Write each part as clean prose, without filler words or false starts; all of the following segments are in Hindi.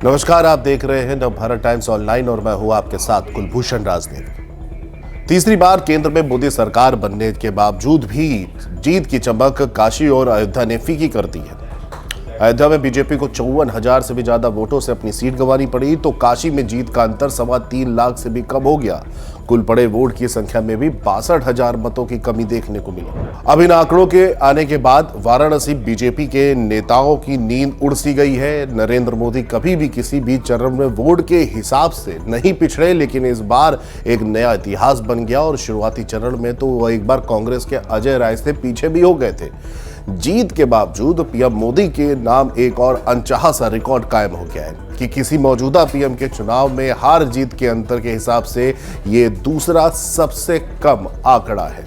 नमस्कार, आप देख रहे हैं नवभारत टाइम्स ऑनलाइन और मैं हूं आपके साथ कुलभूषण राजदेव। तीसरी बार केंद्र में मोदी सरकार बनने के बावजूद भी जीत की चमक काशी और अयोध्या ने फीकी कर दी है। अयोध्या में बीजेपी को 54,000 से भी ज्यादा वोटों से अपनी सीट गंवानी पड़ी, तो काशी में जीत का अंतर 3.25 लाख से भी कम हो गया। कुल पड़े वोट की संख्या में भी 62,000 मतों की कमी देखने को मिली। अब इन आंकड़ों के आने के बाद वाराणसी बीजेपी के नेताओं की नींद उड़ सी गई है। नरेंद्र मोदी कभी भी किसी भी चरण में वोट के हिसाब से नहीं पिछड़े, लेकिन इस बार एक नया इतिहास बन गया और शुरुआती चरण में तो वह एक बार कांग्रेस के अजय राय से पीछे भी हो गए थे। जीत के बावजूद पीएम मोदी के नाम एक और अनचाहा सा रिकॉर्ड कायम हो गया है कि किसी मौजूदा पीएम के चुनाव में हार जीत के अंतर के हिसाब से ये दूसरा सबसे कम आंकड़ा है।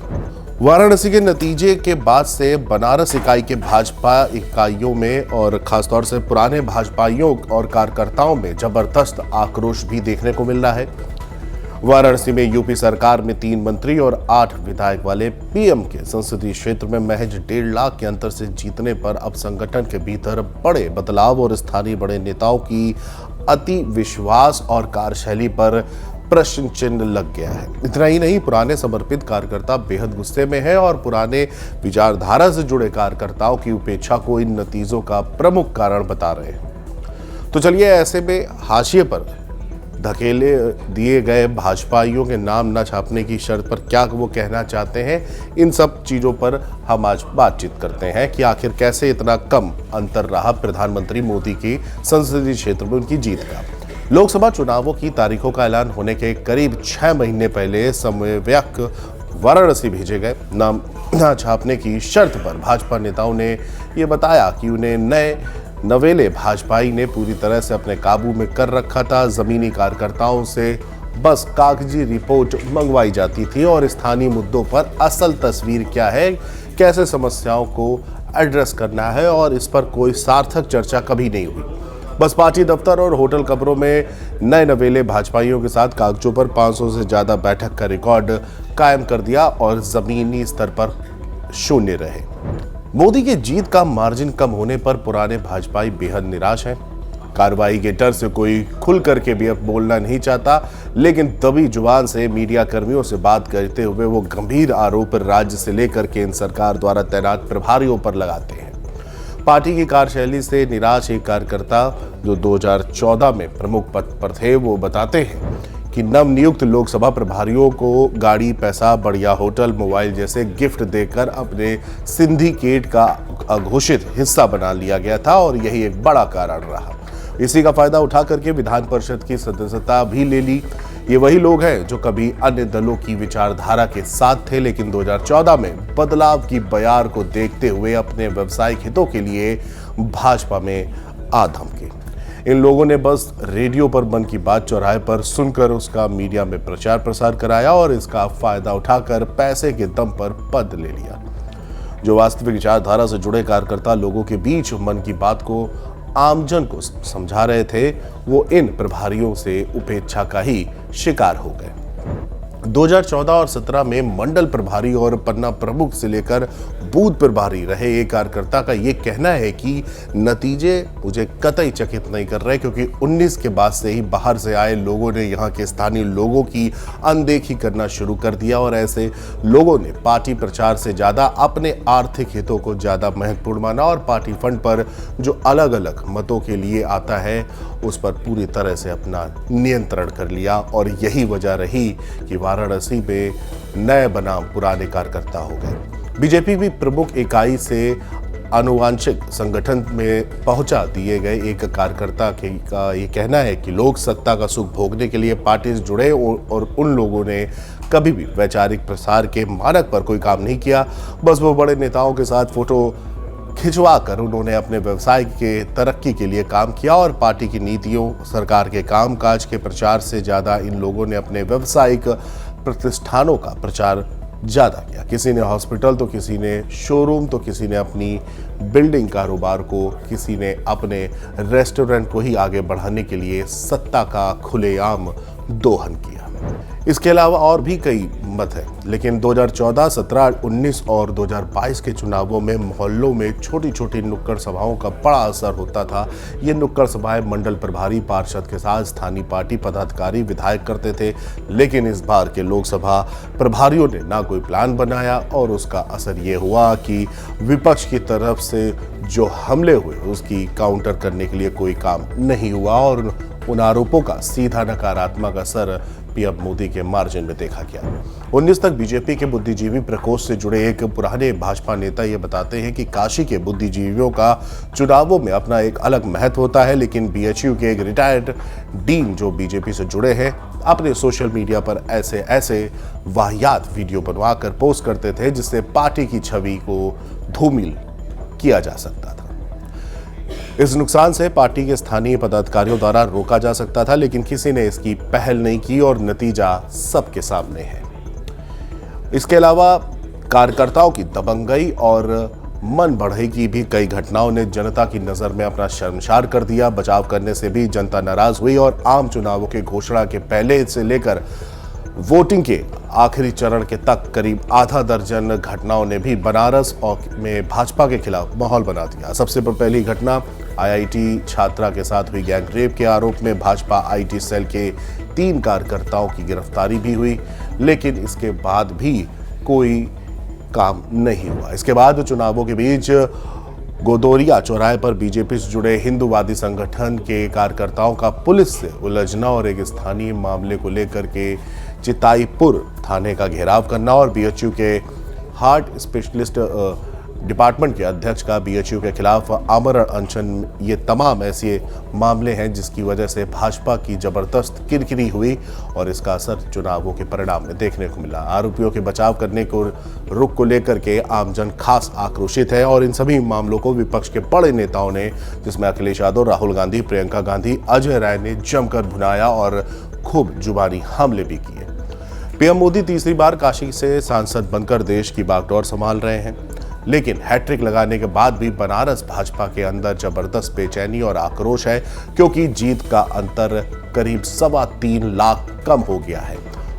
वाराणसी के नतीजे के बाद से बनारस इकाई के भाजपा इकाइयों में और खासतौर से पुराने भाजपाइयों और कार्यकर्ताओं में जबरदस्त आक्रोश भी देखने को मिल रहा है। वाराणसी में यूपी सरकार में 3 मंत्री और 8 विधायक वाले पीएम के संसदीय क्षेत्र में महज 1.5 लाख के अंतर से जीतने पर अब संगठन के भीतर बड़े बदलाव और स्थानीय बड़े नेताओं की अति विश्वास और कार्यशैली पर प्रश्न चिन्ह लग गया है। इतना ही नहीं, पुराने समर्पित कार्यकर्ता बेहद गुस्से में है और पुराने विचारधारा से जुड़े कार्यकर्ताओं की उपेक्षा को इन नतीजों का प्रमुख कारण बता रहे हैं। तो चलिए, ऐसे में हाशिए पर धकेले दिए गए भाजपाइयों के नाम न छापने की शर्त पर क्या वो कहना चाहते हैं, इन सब चीजों पर हम आज बातचीत करते हैं कि आखिर कैसे इतना कम अंतर रहा प्रधानमंत्री मोदी की संसदीय क्षेत्र में उनकी जीत का। लोकसभा चुनावों की तारीखों का ऐलान होने के करीब 6 महीने पहले समन्वयक वाराणसी भेजे गए। नाम न छापने की शर्त पर भाजपा नेताओं ने ये बताया कि उन्हें नवेले भाजपाई ने पूरी तरह से अपने काबू में कर रखा था। जमीनी कार्यकर्ताओं से बस कागजी रिपोर्ट मंगवाई जाती थी और स्थानीय मुद्दों पर असल तस्वीर क्या है, कैसे समस्याओं को एड्रेस करना है, और इस पर कोई सार्थक चर्चा कभी नहीं हुई। बस पार्टी दफ्तर और होटल कमरों में नए नवेले भाजपाइयों के साथ कागजों पर 500 से ज्यादा बैठक का रिकॉर्ड कायम कर दिया और जमीनी स्तर पर शून्य रहे। मोदी के जीत का मार्जिन कम होने पर पुराने भाजपाई बेहद निराश हैं। कार्रवाई के डर से कोई खुल करके भी अब बोलना नहीं चाहता, लेकिन दबी जुबान से मीडिया कर्मियों से बात करते हुए वो गंभीर आरोप राज्य से लेकर केंद्र सरकार द्वारा तैनात प्रभारियों पर लगाते हैं। पार्टी की कार्यशैली से निराश एक कार्यकर्ता जो 2014 में प्रमुख पद पर थे, वो बताते हैं कि नवनियुक्त लोकसभा प्रभारियों को गाड़ी, पैसा, बढ़िया होटल, मोबाइल जैसे गिफ्ट देकर अपने सिंडिकेट का अघोषित हिस्सा बना लिया गया था और यही एक बड़ा कारण रहा। इसी का फायदा उठा करके विधान परिषद की सदस्यता भी ले ली। ये वही लोग हैं जो कभी अन्य दलों की विचारधारा के साथ थे, लेकिन 2014 में बदलाव की बयार को देखते हुए अपने व्यवसायिक हितों के लिए भाजपा में आ धमके। इन लोगों ने बस रेडियो पर मन की बात चौराहे पर सुनकर उसका मीडिया में प्रचार प्रसार कराया और इसका फायदा उठाकर पैसे के दम पर पद ले लिया। जो वास्तविक विचारधारा से जुड़े कार्यकर्ता लोगों के बीच मन की बात को आमजन को समझा रहे थे, वो इन प्रभारियों से उपेक्षा का ही शिकार हो गए। 2014 और 17 में मंडल प्रभारी और पन्ना प्रमुख से लेकर बूथ प्रभारी रहे एक कार्यकर्ता का ये कहना है कि नतीजे मुझे कतई चकित नहीं कर रहे, क्योंकि 19 के बाद से ही बाहर से आए लोगों ने यहाँ के स्थानीय लोगों की अनदेखी करना शुरू कर दिया और ऐसे लोगों ने पार्टी प्रचार से ज्यादा अपने आर्थिक हितों को ज्यादा महत्वपूर्ण माना और पार्टी फंड पर जो अलग अलग मतों के लिए आता है उस पर पूरी तरह से अपना नियंत्रण कर लिया। और यही वजह रही कि वाराणसी में नए बनाम पुराने कार्यकर्ता हो गए। बीजेपी भी प्रमुख इकाई से आनुवांशिक संगठन में पहुंचा दिए गए एक कार्यकर्ता का ये कहना है कि लोक सत्ता का सुख भोगने के लिए पार्टी से जुड़े और उन लोगों ने कभी भी वैचारिक प्रसार के मानक पर कोई काम नहीं किया। बस वो बड़े नेताओं के साथ फोटो खिंचवा कर उन्होंने अपने व्यवसाय के तरक्की के लिए काम किया और पार्टी की नीतियों, सरकार के कामकाज के प्रचार से ज्यादा इन लोगों ने अपने व्यवसायिक प्रतिष्ठानों का प्रचार ज्यादा किया। किसी ने हॉस्पिटल तो किसी ने शोरूम तो किसी ने अपनी बिल्डिंग कारोबार को, किसी ने अपने रेस्टोरेंट को ही आगे बढ़ाने के लिए सत्ता का खुलेआम दोहन किया। इसके अलावा और भी कई मत हैं, लेकिन 2014, 17, 19 और 2022 के चुनावों में मोहल्लों में छोटी छोटी नुक्कड़ सभाओं का बड़ा असर होता था। ये नुक्कड़ सभाएं मंडल प्रभारी पार्षद के साथ स्थानीय पार्टी पदाधिकारी विधायक करते थे, लेकिन इस बार के लोकसभा प्रभारियों ने ना कोई प्लान बनाया और उसका असर ये हुआ कि विपक्ष की तरफ से जो हमले हुए उसकी काउंटर करने के लिए कोई काम नहीं हुआ और उन आरोपों का सीधा नकारात्मक असर पीएम मोदी के मार्जिन में देखा गया। 19 तक बीजेपी के बुद्धिजीवी प्रकोष्ठ से जुड़े एक पुराने भाजपा नेता ये बताते हैं कि काशी के बुद्धिजीवियों का चुनावों में अपना एक अलग महत्व होता है, लेकिन बीएचयू के एक रिटायर्ड डीन जो बीजेपी से जुड़े हैं अपने सोशल मीडिया पर ऐसे वाहियात वीडियो बनवाकर पोस्ट करते थे जिससे पार्टी की छवि को धूमिल किया जा सकता था। इस नुकसान से पार्टी के स्थानीय पदाधिकारियों द्वारा रोका जा सकता था, लेकिन किसी ने इसकी पहल नहीं की और नतीजा सबके सामने है। इसके अलावा कार्यकर्ताओं की दबंगई और मन बढ़ई की भी कई घटनाओं ने जनता की नजर में अपना शर्मसार कर दिया। बचाव करने से भी जनता नाराज हुई और आम चुनावों के घोषणा के पहले से लेकर वोटिंग के आखिरी चरण के तक करीब आधा दर्जन घटनाओं ने भी बनारस में भाजपा के खिलाफ माहौल बना दिया। सबसे पहली घटना आईआईटी छात्रा के साथ हुई गैंग रेप के आरोप में भाजपा आईटी सेल के 3 कार्यकर्ताओं की गिरफ्तारी भी हुई, लेकिन इसके बाद भी कोई काम नहीं हुआ। इसके बाद चुनावों के बीच गोदोरिया चौराहे पर बीजेपी से जुड़े हिंदूवादी संगठन के कार्यकर्ताओं का पुलिस से उलझना और एक स्थानीय मामले को लेकर के चिताईपुर थाने का घेराव करना और बीएचयू के हार्ट स्पेशलिस्ट डिपार्टमेंट के अध्यक्ष का बीएचयू के खिलाफ आमरण अनशन, ये तमाम ऐसे मामले हैं जिसकी वजह से भाजपा की जबरदस्त किरकिरी हुई और इसका असर चुनावों के परिणाम में देखने को मिला। आरोपियों के बचाव करने को रुख को लेकर के आमजन खास आक्रोशित है और इन सभी मामलों को विपक्ष के बड़े नेताओं ने, जिसमें अखिलेश यादव, राहुल गांधी, प्रियंका गांधी, अजय राय ने जमकर भुनाया और खूब जुबानी हमले भी किए। पीएम मोदी तीसरी बार काशी से सांसद बनकर देश की बागडोर संभाल रहे हैं, लेकिन हैट्रिक लगाने के बाद भी बनारस भाजपा के अंदर जबरदस्त बेचैनी और आक्रोश है, क्योंकि जीत का अंतर करीब 3.25 लाख कम हो गया है।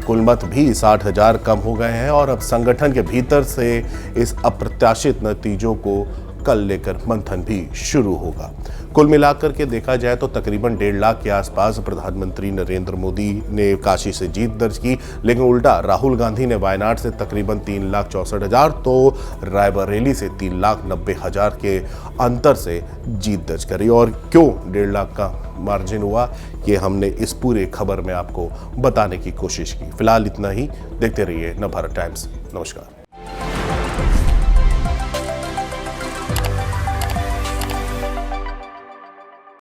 कुल मत भी 60,000 कम हो गए हैं और अब संगठन के भीतर से इस अप्रत्याशित नतीजों को कल लेकर मंथन भी शुरू होगा। कुल मिलाकर के देखा जाए तो तकरीबन 1.5 लाख के आसपास प्रधानमंत्री नरेंद्र मोदी ने काशी से जीत दर्ज की, लेकिन उल्टा राहुल गांधी ने वायनाड से तकरीबन 3,64,000 तो रायबरेली से 3,90,000 के अंतर से जीत दर्ज करी। और क्यों 1.5 लाख का मार्जिन हुआ, ये हमने इस पूरे खबर में आपको बताने की कोशिश की। फिलहाल इतना ही। देखते रहिए नवभारत टाइम्स। नमस्कार।